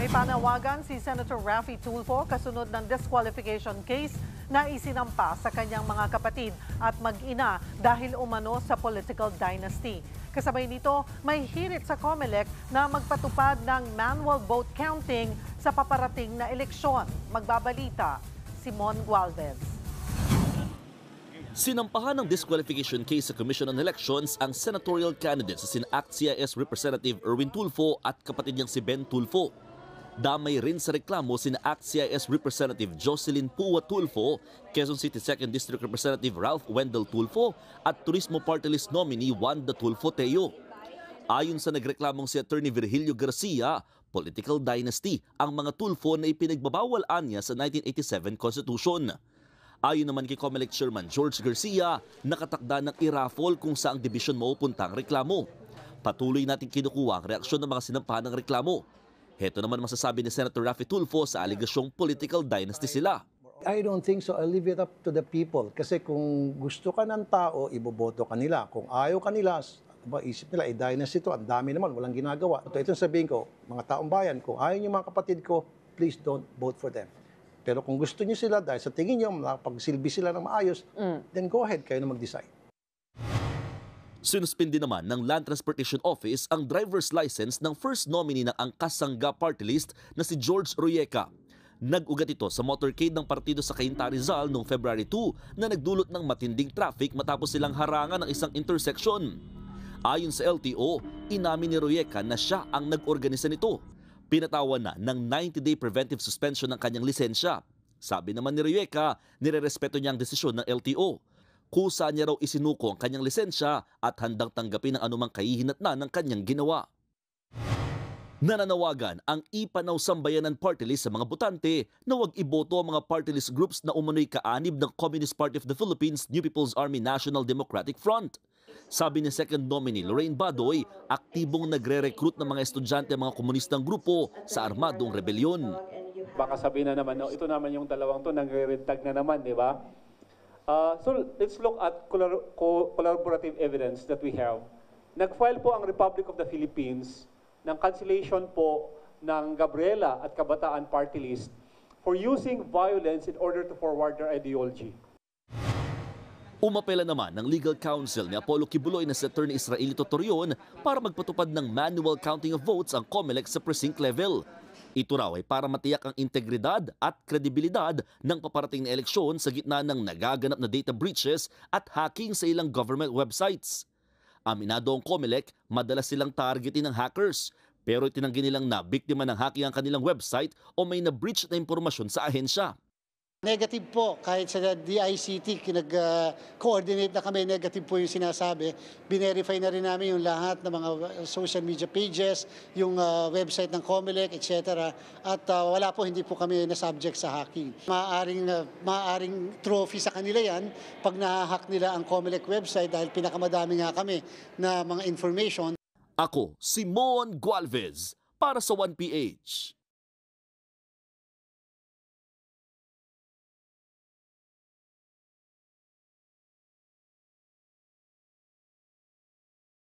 May panawagan si Senator Raffy Tulfo kasunod ng disqualification case na isinampa sa kanyang mga kapatid at mag-ina dahil umano sa political dynasty. Kasabay nito, may hirit sa COMELEC na magpatupad ng manual vote counting sa paparating na eleksyon. Magbabalita, Simon Gualvez. Sinampahan ng disqualification case sa Commission on Elections ang senatorial candidates sa ACT-CIS Representative Erwin Tulfo at kapatid niyang si Ben Tulfo. Damay rin sa reklamo sina ACT-CIS Representative Jocelyn Pua Tulfo, Quezon City 2nd District Representative Ralph Wendell Tulfo at Turismo Party List nominee Wanda Tulfo Teo. Ayon sa nagreklamong si Attorney Virgilio Garcia, political dynasty ang mga Tulfo na ipinagbabawal anya sa 1987 Constitution. Ayon naman kay COMELEC Chairman George Garcia, nakatakda ng i-raffle kung saang division maupunta ang reklamo. Patuloy natin kinukuha ang reaksyon ng mga sinampahan ng reklamo. Heto naman masasabi ni Senator Raffy Tulfo sa aligasyong political dynasty sila. I don't think so. I'll leave it up to the people. Kasi kung gusto ka ng tao, iboboto ka nila. Kung ayaw ka nila, isip nila, dynasty to, ang dami naman, walang ginagawa. Ito sabihin ko, mga taong bayan, kung ayaw niyo mga kapatid ko, please don't vote for them. Pero kung gusto niyo sila, dahil sa tingin niyo, pagsilbi sila ng maayos, then go ahead, kayo na mag-decide. Sinuspindi naman ng Land Transportation Office ang driver's license ng first nominee ng Angkas Sangga Party List na si George Royeca. Nag-ugat ito sa motorcade ng partido sa Cainta Rizal noong February 2 na nagdulot ng matinding traffic matapos silang harangan ng isang intersection. Ayon sa LTO, inamin ni Royeca na siya ang nag-organisa nito. Pinatawan na ng 90-day preventive suspension ng kanyang lisensya. Sabi naman ni Royeca, nirerespeto niya ang desisyon ng LTO. Kusa niya raw isinuko ang kanyang lisensya at handang tanggapin ang anumang kahihinatnan ng kanyang ginawa. Nananawagan ang Ipanaw Sambayanan Party List sa mga botante na huwag iboto ang mga party list groups na umano'y kaanib ng Communist Party of the Philippines, New People's Army National Democratic Front. Sabi ni second nominee Lorraine Badoy, aktibong nagre-recruit ng mga estudyante ang mga komunistang grupo sa armadong rebelyon. Baka sabihin na naman, no, ito naman yung dalawang to, nagre-rentag na naman, di ba? So let's look at collaborative evidence that we have. Nag-file po ang Republic of the Philippines ng cancellation po ng Gabriela at Kabataan Party List for using violence in order to forward their ideology. Umapela naman ng legal counsel ni Apollo Kibuloy na si Attorney Israelito Torion para magpatupad ng manual counting of votes ang COMELEC sa precinct level. Ito raw ay para matiyak ang integridad at kredibilidad ng paparating na eleksyon sa gitna ng nagaganap na data breaches at hacking sa ilang government websites. Aminado ang COMELEC, madalas silang targetin ng hackers, pero itinanggi nilang na biktima ng hacking ang kanilang website o may na-breach na impormasyon sa ahensya. Negative po, kahit sa DICT, nag-coordinate na kami, negative po yung sinasabi. Binerify na rin namin yung lahat ng mga social media pages, yung website ng COMELEC, etc. At wala po, hindi po kami na-subject sa hacking. Maaring trophy sa kanila yan pag na-hack nila ang COMELEC website dahil pinakamadami nga kami na mga information. Ako, Simon Gualvez, para sa 1PH.